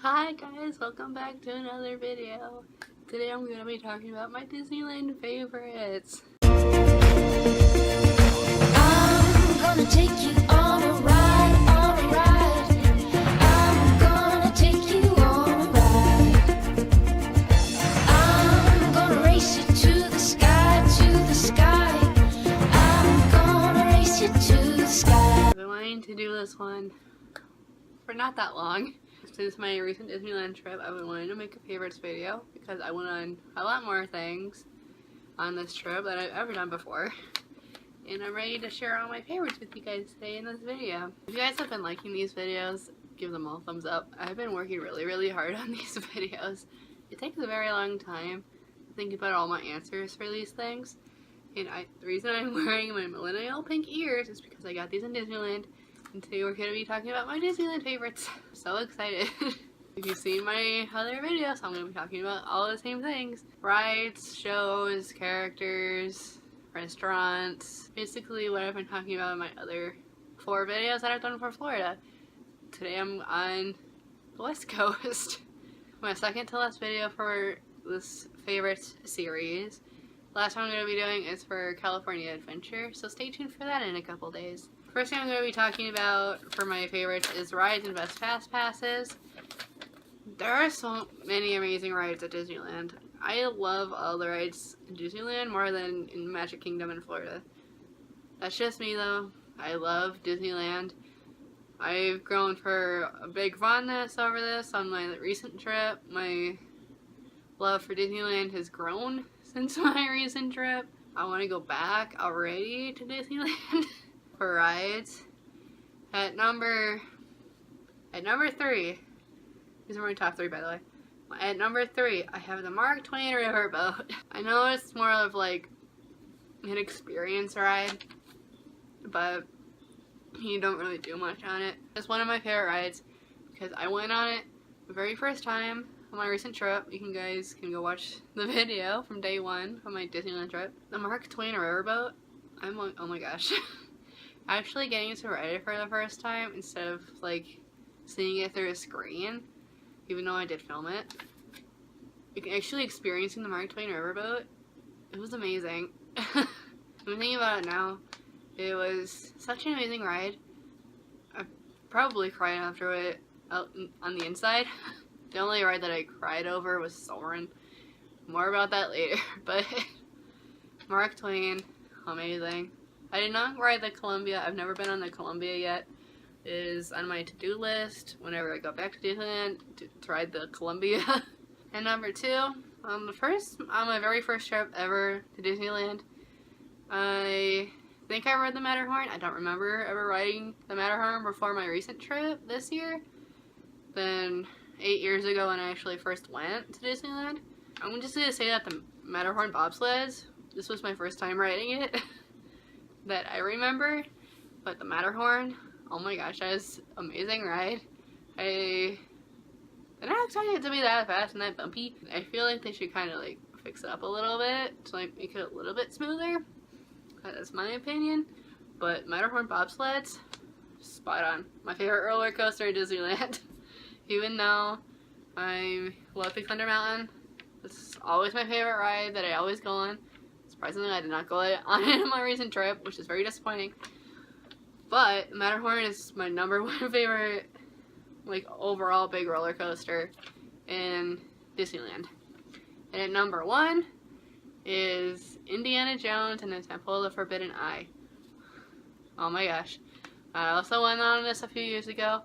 Hi guys, welcome back to another video. Today I'm going to be talking about my Disneyland favorites. I'm gonna take you on a ride, on a ride. I'm gonna take you on a ride. I'm gonna race you to the sky, to the sky. I'm gonna race you to the sky. I've been wanting to do this one for not that long. Since my recent Disneyland trip, I've been wanting to make a favorites video because I went on a lot more things on this trip than I've ever done before. And I'm ready to share all my favorites with you guys today in this video. If you guys have been liking these videos, give them all a thumbs up. I've been working really hard on these videos. It takes a very long time to think about all my answers for these things. And the reason I'm wearing my millennial pink ears is because I got these in Disneyland. And today we're going to be talking about my Disneyland favorites. So excited. If you've seen my other videos, I'm going to be talking about all the same things. Rides, shows, characters, restaurants. Basically what I've been talking about in my other 4 videos that I've done for Florida. Today I'm on the West Coast. My second to last video for this favorites series. Last one I'm going to be doing is for California Adventure, so stay tuned for that in a couple days. First thing I'm going to be talking about for my favorites is rides and best fast passes. There are so many amazing rides at Disneyland. I love all the rides in Disneyland more than in Magic Kingdom in Florida. That's just me though. I love Disneyland. I've grown for a big fondness over this on my recent trip. My love for Disneyland has grown since my recent trip. I want to go back already to Disneyland. For rides. At number 3, these are my top 3 by the way. At number 3, I have the Mark Twain Riverboat. I know it's more of like an experience ride, but you don't really do much on it. It's one of my favorite rides because I went on it the very first time on my recent trip. You guys can go watch the video from day 1 of my Disneyland trip. The Mark Twain Riverboat. I'm like, oh my gosh. Actually getting to ride it for the first time instead of like seeing it through a screen, even though I did film it. Actually experiencing the Mark Twain Riverboat, it was amazing. I'm thinking about it now. It was such an amazing ride. I probably cried after it out on the inside. The only ride that I cried over was Soarin'. More about that later, but Mark Twain, amazing. I did not ride the Columbia. I've never been on the Columbia yet. It is on my to-do list whenever I go back to Disneyland to ride the Columbia. And number 2, on my very first trip ever to Disneyland, I think I rode the Matterhorn. I don't remember ever riding the Matterhorn before my recent trip this year. Then 8 years ago when I actually first went to Disneyland. I'm just going to say that the Matterhorn bobsleds, this was my first time riding it. That I remember, but the Matterhorn, oh my gosh, that is an amazing ride. I'm not expecting it to be that fast and that bumpy. I feel like they should kind of like fix it up a little bit to like make it a little bit smoother. That's my opinion. But Matterhorn bobsleds, spot on. My favorite roller coaster at Disneyland. Even though I love Big Thunder Mountain, it's always my favorite ride that I always go on. Surprisingly, I did not go on it on my recent trip, which is very disappointing. But Matterhorn is my number 1 favorite, like, overall big roller coaster in Disneyland. And at number 1 is Indiana Jones and the Temple of the Forbidden Eye. Oh my gosh. I also went on this a few years ago,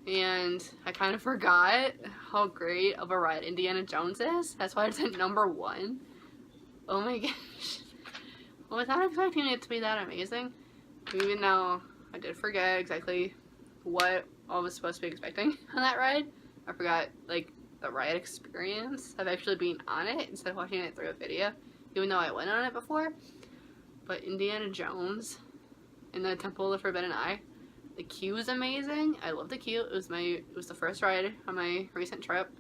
and I kind of forgot how great of a ride Indiana Jones is. That's why it's at number 1. Oh my gosh. I was not expecting it to be that amazing. Even though I did forget exactly what I was supposed to be expecting on that ride. I forgot, like, the ride experience of actually being on it instead of watching it through a video. Even though I went on it before. But Indiana Jones and the Temple of the Forbidden Eye. The queue is amazing. I love the queue. It was the first ride on my recent trip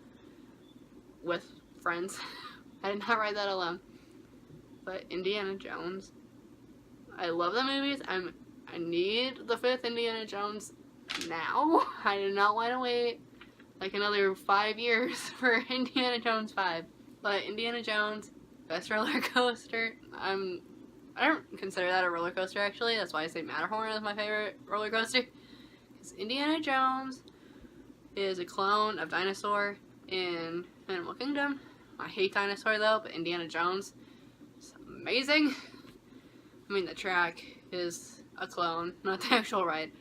with friends. I did not ride that alone. But Indiana Jones, I love the movies. I need the 5th Indiana Jones now. I do not want to wait like another 5 years for Indiana Jones 5. But Indiana Jones, best roller coaster. I don't consider that a roller coaster actually. That's why I say Matterhorn is my favorite roller coaster. Because Indiana Jones is a clone of dinosaur in Animal Kingdom. I hate dinosaur though, but Indiana Jones is amazing. I mean, the track is a clone, not the actual ride.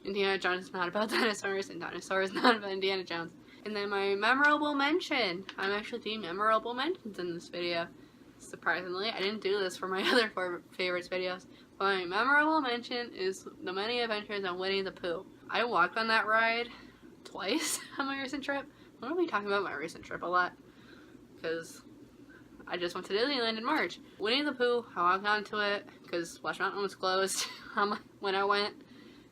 Indiana Jones is not about dinosaurs, and dinosaur is not about Indiana Jones. And then my memorable mention. I'm actually doing memorable mentions in this video. Surprisingly, I didn't do this for my other 4 favorites videos. But my memorable mention is The Many Adventures of Winnie the Pooh. I walked on that ride twice on my recent trip. I'm going to be talking about my recent trip a lot, because I just went to Disneyland in March. Winnie the Pooh, I walked onto it because Splash Mountain was closed when I went.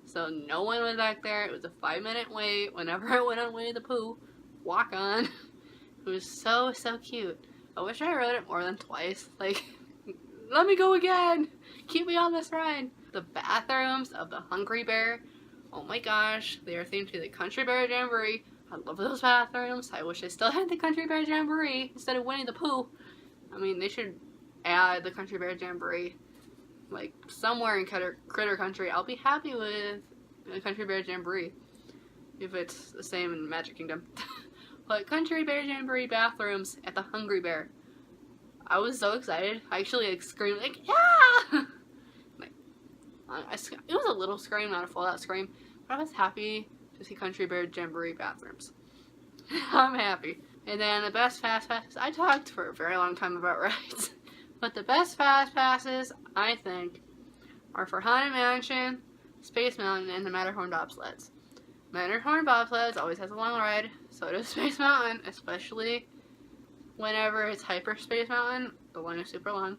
So no one was back there. It was a 5-minute wait whenever I went on Winnie the Pooh. Walk on. It was so, so cute. I wish I rode it more than twice. Like, let me go again. Keep me on this ride. The bathrooms of the Hungry Bear. Oh my gosh. They are themed to the Country Bear Jamboree. I love those bathrooms. I wish I still had the Country Bear Jamboree instead of Winnie the Pooh. I mean, they should add the Country Bear Jamboree, like, somewhere in Critter Country. I'll be happy with the Country Bear Jamboree if it's the same in Magic Kingdom. But Country Bear Jamboree bathrooms at the Hungry Bear. I was so excited. I actually like screamed like, yeah! Like, it was a little scream, not a full out scream, but I was happy to see Country Bear Jamboree bathrooms. I'm happy. And then the best fast passes. I talked for a very long time about rides, but the best fast passes, I think, are for Haunted Mansion, Space Mountain, and the Matterhorn bobsleds. Matterhorn bobsleds always has a long ride, so does Space Mountain, especially whenever it's Hyper Space Mountain. The line is super long.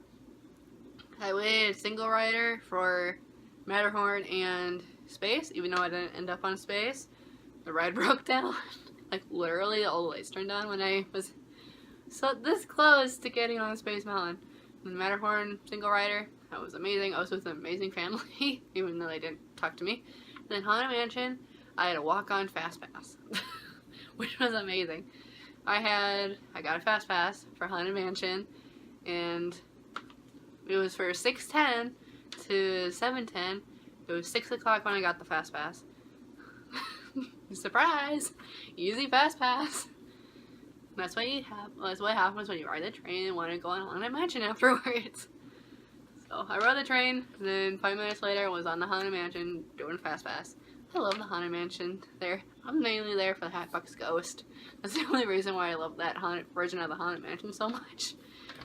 I waited single rider for Matterhorn and Space, even though I didn't end up on Space. The ride broke down. Like, literally, all the lights turned on when I was so this close to getting on Space Mountain. And the Matterhorn single rider, that was amazing. I was with an amazing family, even though they didn't talk to me. And then Haunted Mansion, I had a walk-on fast pass, which was amazing. I got a fast pass for Haunted Mansion, and it was for 6:10 to 7:10. It was 6 o'clock when I got the fast pass. Surprise! Easy fast pass. That's what happens when you ride the train and want to go on Haunted Mansion afterwards. So I rode the train, and then 5 minutes later I was on the Haunted Mansion doing fast pass. I love the Haunted Mansion there. I'm mainly there for the Hatbox Ghost. That's the only reason why I love that version of the Haunted Mansion so much.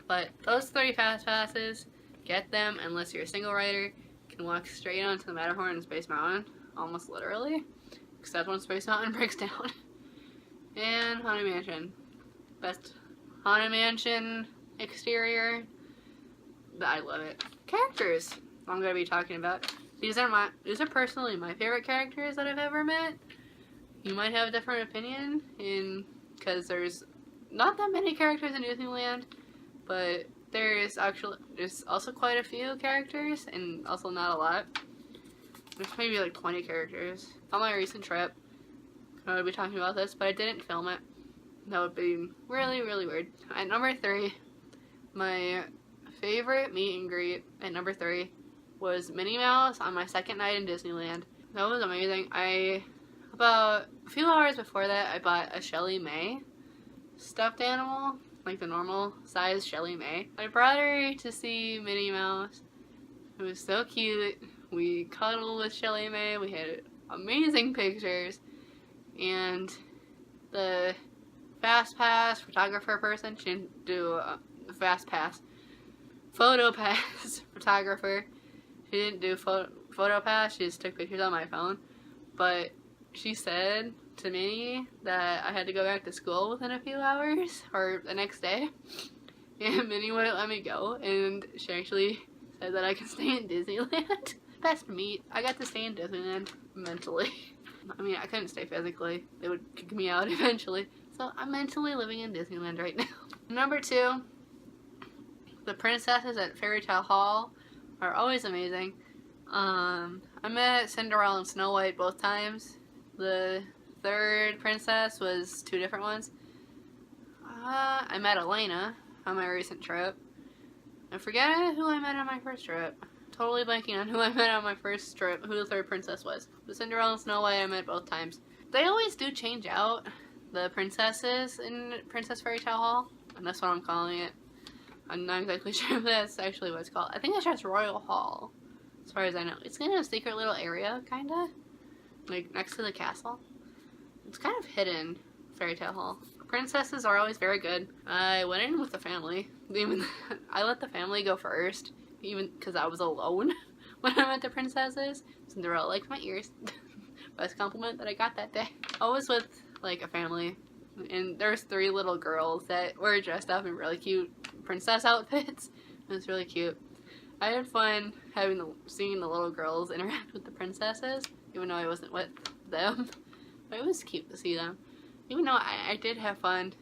But those 3 fast passes, get them unless you're a single rider. You can walk straight onto the Matterhorn and Space Mountain, almost literally, except when Space Mountain breaks down. And Haunted Mansion. Best Haunted Mansion exterior. I love it. Characters I'm going to be talking about. These are personally my favorite characters that I've ever met. You might have a different opinion, because there's not that many characters in Disneyland, but there's also quite a few characters, and also not a lot. There's maybe like 20 characters. On my recent trip, I would be talking about this, but I didn't film it. That would be really, really weird. At number 3, my favorite meet and greet at number 3 was Minnie Mouse on my second night in Disneyland. That was amazing. About a few hours before that, I bought a Shelly May stuffed animal, like the normal size Shelly May. I brought her to see Minnie Mouse. It was so cute. We cuddled with Shelly May. We had amazing pictures. And the Fast Pass photographer person, she didn't do a Fast Pass. Photo Pass photographer. She didn't do photo pass, she just took pictures on my phone. But she said to me that I had to go back to school within a few hours, or the next day. And Minnie wouldn't let me go, and she actually said that I could stay in Disneyland. Best meet. I got to stay in Disneyland mentally. I mean, I couldn't stay physically. They would kick me out eventually. So I'm mentally living in Disneyland right now. Number 2, the princesses at Fairy Tale Hall are always amazing. I met Cinderella and Snow White both times. The third princess was two different ones. I met Elena on my recent trip. I forget who I met on my first trip. Totally blanking on who I met on my first trip, who the third princess was. The Cinderella and Snow White I met both times. They always do change out the princesses in Princess Fairy Tale Hall, and that's what I'm calling it. I'm not exactly sure if that's actually what it's called. I think it's just Royal Hall, as far as I know. It's in a secret little area, kinda. Like, next to the castle. It's kind of hidden, Fairy Tale Hall. Princesses are always very good. I went in with the family. I let the family go first, even because I was alone when I went to princesses. Cinderella liked my ears. Best compliment that I got that day. I was with, like, a family, and there's 3 little girls that were dressed up in really cute princess outfits. It was really cute. I had fun seeing the little girls interact with the princesses, even though I wasn't with them. But it was cute to see them. Even though I did have fun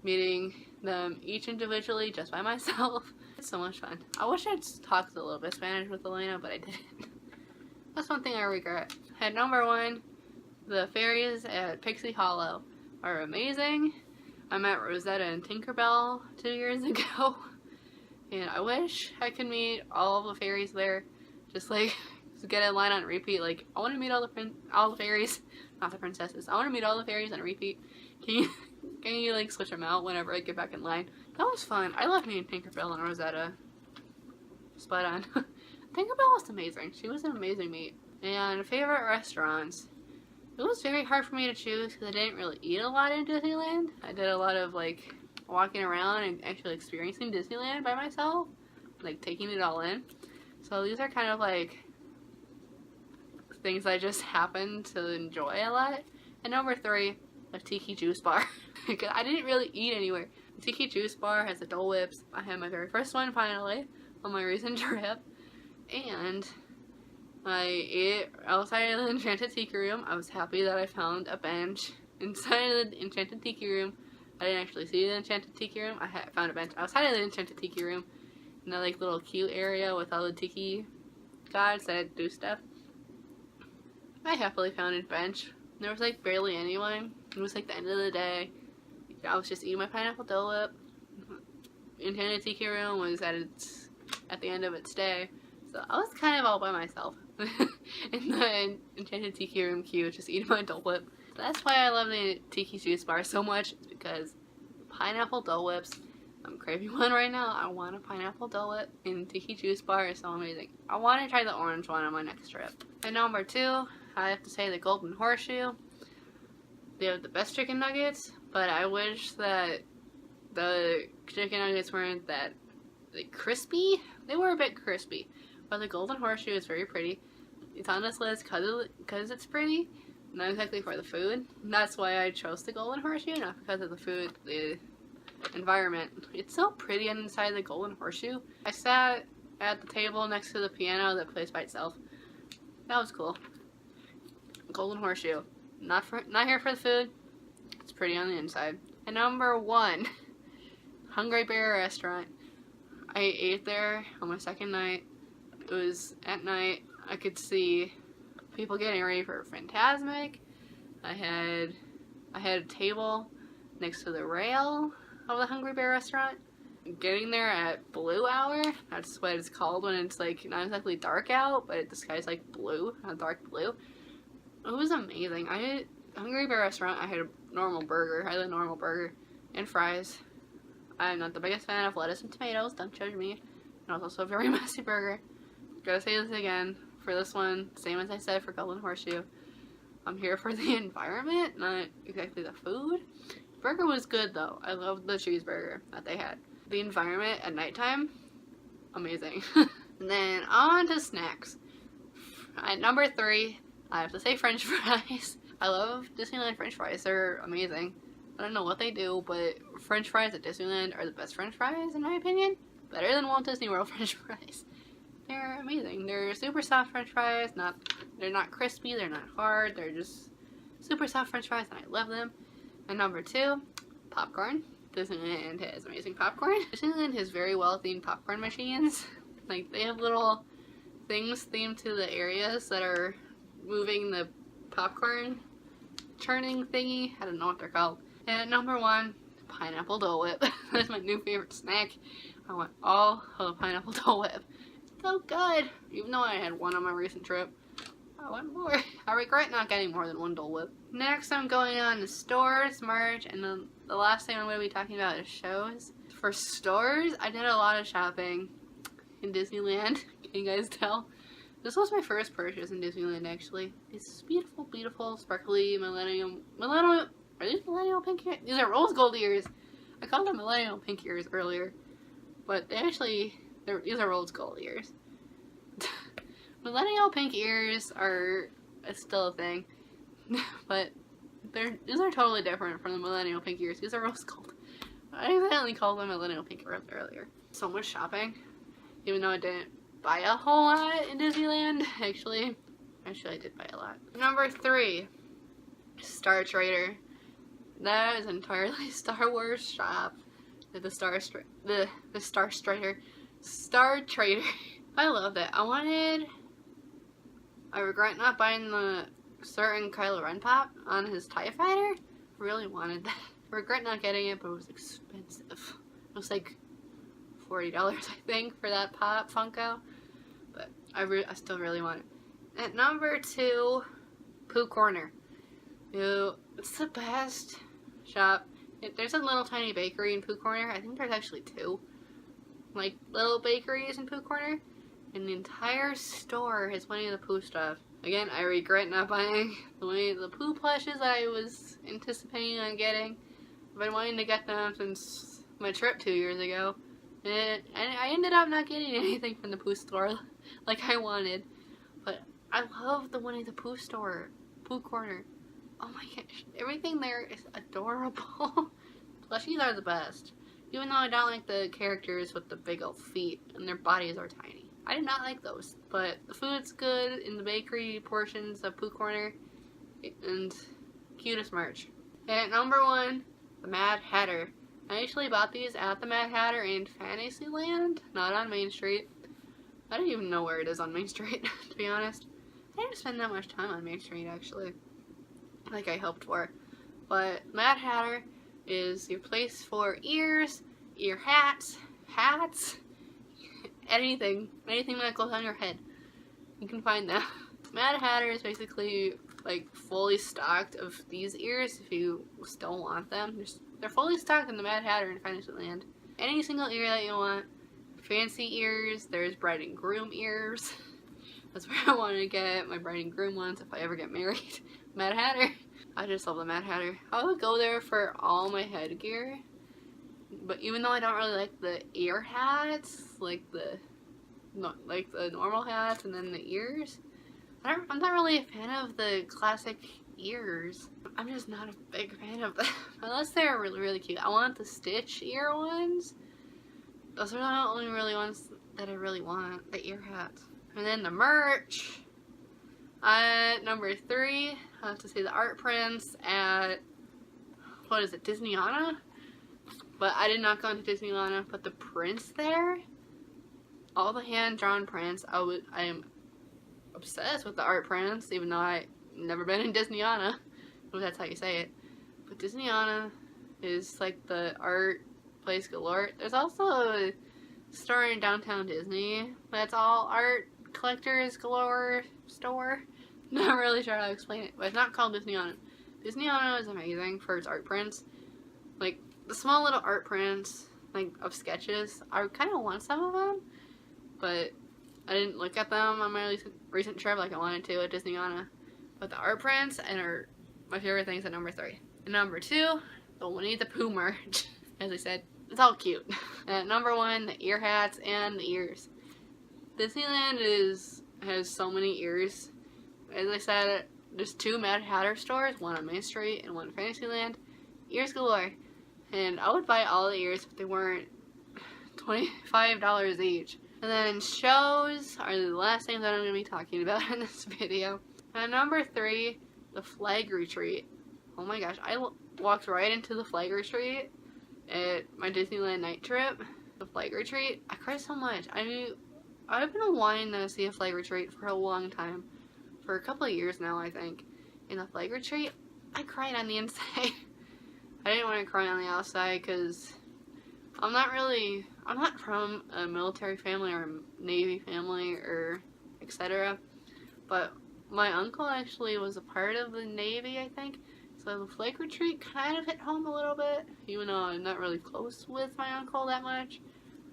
meeting them each individually just by myself. It's so much fun. I wish I'd talked a little bit Spanish with Elena, but I didn't. That's one thing I regret. At number 1, the fairies at Pixie Hollow are amazing. I met Rosetta and Tinkerbell 2 years ago. And I wish I could meet all the fairies there. Just like, get a line on repeat. Like, I want to meet all the fairies. Not the princesses. I want to meet all the fairies on repeat. Can you like switch them out whenever I get back in line? That was fun. I love meeting Tinkerbell and Rosetta. Spot on. Tinkerbell was amazing. She was an amazing meet. And favorite restaurants. It was very hard for me to choose because I didn't really eat a lot in Disneyland. I did a lot of like walking around and actually experiencing Disneyland by myself. Like taking it all in. So these are kind of like things I just happen to enjoy a lot. And number 3, a Tiki Juice Bar. I didn't really eat anywhere. The Tiki Juice Bar has the Dole Whips. I had my very first one finally on my recent trip. And I ate outside of the Enchanted Tiki Room. I was happy that I found a bench inside of the Enchanted Tiki Room. I didn't actually see the Enchanted Tiki Room. I found a bench outside of the Enchanted Tiki Room. In that like little cute area with all the tiki gods that do stuff. I happily found a bench. There was like barely anyone. It was like the end of the day. I was just eating my pineapple Dole Whip. Enchanted Tiki Room was at the end of its day. So I was kind of all by myself in the Enchanted Tiki Room queue, just eating my Dole Whip. So that's why I love the Tiki Juice Bar so much, because pineapple Dole Whips. I'm craving one right now. I want a pineapple Dole Whip, and Tiki Juice Bar is so amazing. I want to try the orange one on my next trip. And number 2, I have to say the Golden Horseshoe. They have the best chicken nuggets, but I wish that the chicken nuggets weren't that like crispy. They were a bit crispy, but the Golden Horseshoe is very pretty. It's on this list because it's pretty, not exactly for the food. And that's why I chose the Golden Horseshoe, not because of the food, the environment. It's so pretty inside the Golden Horseshoe. I sat at the table next to the piano that plays by itself. That was cool. Golden Horseshoe. Not here for the food. It's pretty on the inside. And number 1, Hungry Bear Restaurant. I ate there on my second night. It was at night. I could see people getting ready for Fantasmic. I had a table next to the rail of the Hungry Bear Restaurant. Getting there at blue hour, that's what it's called when it's like not exactly dark out, but the sky's like blue, not dark blue. It was amazing. I had Hungry Bear Restaurant. I had a normal burger. I had a normal burger and fries. I'm not the biggest fan of lettuce and tomatoes, don't judge me. And it was also a very messy burger. Gotta say this again, for this one, same as I said for Golden Horseshoe. I'm here for the environment, not exactly the food. Burger was good though. I loved the cheeseburger that they had. The environment at nighttime, amazing. And then on to snacks. At number 3, I have to say French fries. I love Disneyland French fries. They're amazing. I don't know what they do, but French fries at Disneyland are the best French fries in my opinion. Better than Walt Disney World French fries. They're amazing. They're super soft French fries. They're not crispy. They're not hard. They're just super soft French fries, and I love them. And number 2, popcorn. Disneyland has amazing popcorn. Disneyland has very well themed popcorn machines. Like, they have little things themed to the areas that are moving the popcorn churning thingy. I don't know what they're called. And at number 1, pineapple Dole Whip. That's my new favorite snack. I want all of the pineapple Dole Whip. So good. Even though I had one on my recent trip, I want more. I regret not getting more than one Dole Whip. Next, I'm going on to stores, merch, and then the last thing I'm going to be talking about is shows. For stores, I did a lot of shopping in Disneyland. Can you guys tell? This was my first purchase in Disneyland, actually. It's beautiful, beautiful, sparkly, millennial, are these millennial pink ears? These are rose gold ears. I called them millennial pink ears earlier, but these are rose gold ears. Millennial pink ears are still a thing, but these are totally different from the millennial pink ears. These are rose gold. I accidentally called them millennial pink ears earlier. So much shopping, even though I didn't buy a whole lot in Disneyland. Actually I did buy a lot. Number 3, Star Trader. That is entirely Star Wars shop. The Star Trader. I loved it. I regret not buying the certain Kylo Ren pop on his TIE Fighter. Really wanted that. I regret not getting it, but it was expensive. It was like $40, I think, for that pop Funko. But I still really want it. At number 2, Pooh Corner. It's the best shop. There's a little tiny bakery in Pooh Corner. I think there's actually 2. Like, little bakeries in Pooh Corner. And the entire store has Winnie the Pooh stuff. Again, I regret not buying the Winnie the Pooh plushes that I was anticipating on getting. I've been wanting to get them since my trip 2 years ago. And I ended up not getting anything from the Pooh store like I wanted. But I love the Winnie the Pooh store. Pooh Corner. Oh my gosh. Everything there is adorable. Plushies are the best. Even though I don't like the characters with the big old feet and their bodies are tiny. I do not like those. But the food's good in the bakery portions of Pooh Corner. And cutest merch. And at number 1, the Mad Hatter. I actually bought these at the Mad Hatter in Fantasyland, not on Main Street. I don't even know where it is on Main Street, to be honest. I didn't spend that much time on Main Street, actually, like I hoped for. But Mad Hatter is your place for ears, ear hats, anything that goes on your head. You can find that. Mad Hatter is basically like fully stocked of these ears if you still want them. They're fully stocked in the Mad Hatter in Fantasyland. Any single ear that you want. Fancy ears, there's bride and groom ears. That's where I want to get my bride and groom ones if I ever get married. Mad Hatter. I just love the Mad Hatter. I would go there for all my headgear. But even though I don't really like the ear hats, like the normal hats and then the ears, I'm not really a fan of the classic ears. I'm just not a big fan of them. Unless they're really, really cute. I want the Stitch ear ones. Those are the only really ones that I really want. The ear hats. And then the merch. At number 3, I have to say the art prints at, what is it, Disneyana? But I did not go into Disneyana, but the prints there, all the hand-drawn prints, I am obsessed with the art prints, even though I've never been in Disneyana, if that's how you say it. But Disneyana is like the art place galore. There's also a store in downtown Disney that's all art collectors galore store. Not really sure how to explain it, but it's not called Disneyana. Disneyana is amazing for its art prints. Like, the small little art prints, like, of sketches. I kind of want some of them, but I didn't look at them on my recent trip like I wanted to at Disneyana. But the art prints are my favorite things at number 3. And number 2, the Winnie the Pooh merch. As I said, it's all cute. And at number 1, the ear hats and the ears. Disneyland has so many ears. As I said, there's 2 Mad Hatter stores, one on Main Street and one in Fantasyland. Ears galore. And I would buy all the ears if they weren't $25 each. And then shows are the last thing that I'm going to be talking about in this video. At number 3, the flag retreat. Oh my gosh, I walked right into the flag retreat at my Disneyland night trip. The flag retreat, I cried so much. I've been wanting to see a flag retreat for a long time. For a couple of years now, I think. In the flag retreat, I cried on the inside. I didn't want to cry on the outside because I'm not from a military family or a Navy family or etc. But my uncle actually was a part of the Navy, I think. So the flag retreat kind of hit home a little bit. Even though I'm not really close with my uncle that much,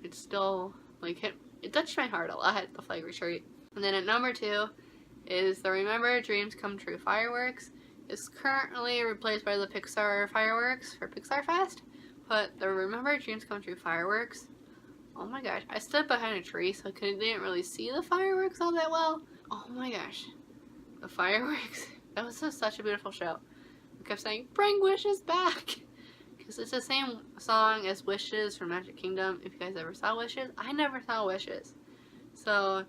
it still like it touched my heart a lot, the flag retreat. And then at number 2 is the Remember Dreams Come True fireworks. It's currently replaced by the Pixar fireworks for Pixar Fest. But the Remember Dreams Come True fireworks, oh my gosh. I stood behind a tree so I didn't really see the fireworks all that well. Oh my gosh. The fireworks. That was just such a beautiful show. I kept saying, bring Wishes back! Because it's the same song as Wishes from Magic Kingdom. If you guys ever saw Wishes, I never saw Wishes. So,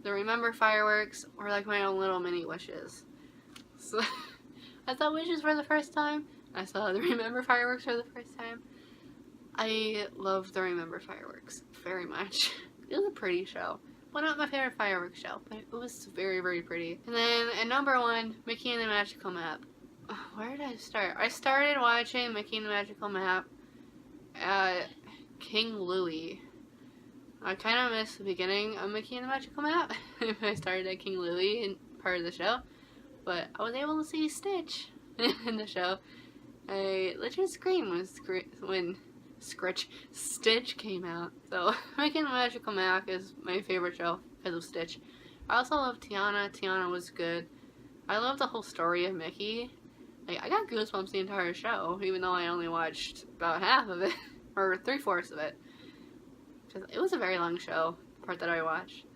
the Remember fireworks were like my own little mini wishes. So, I saw Wishes for the first time. I saw the Remember fireworks for the first time. I love the Remember fireworks very much. It was a pretty show. Well, not my favorite fireworks show, but it was very, very pretty. And then at number 1, Mickey and the Magical Map. Where did I start? I started watching Mickey and the Magical Map at King Louie. I kind of missed the beginning of Mickey and the Magical Map. I started at King Louie in part of the show, but I was able to see Stitch in the show. I literally screamed when Stitch came out. So Mickey and the Magical Map is my favorite show because of Stitch. I also love Tiana. Tiana was good. I love the whole story of Mickey. Like, I got goosebumps the entire show, even though I only watched about half of it, or 3/4 of it. Because it was a very long show, the part that I watched.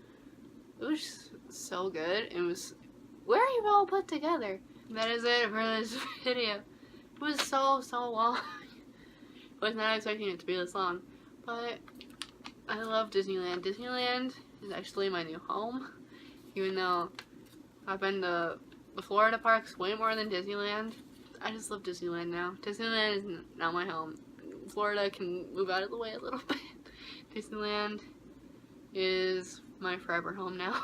It was so good. It was very well put together. That is it for this video. It was so long. I was not expecting it to be this long. But I love Disneyland. Disneyland is actually my new home. Even though I've been to the Florida parks way more than Disneyland. I just love Disneyland now. Disneyland is now my home. Florida can move out of the way a little bit. Disneyland is my forever home now.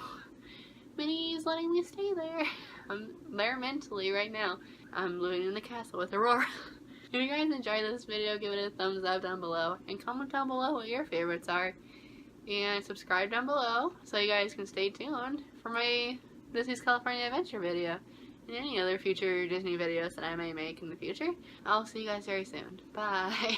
Minnie's letting me stay there. I'm there mentally right now. I'm living in the castle with Aurora. If you guys enjoyed this video, give it a thumbs up down below. And comment down below what your favorites are. And subscribe down below so you guys can stay tuned for my Disney's California Adventure video. And any other future Disney videos that I may make in the future. I'll see you guys very soon. Bye.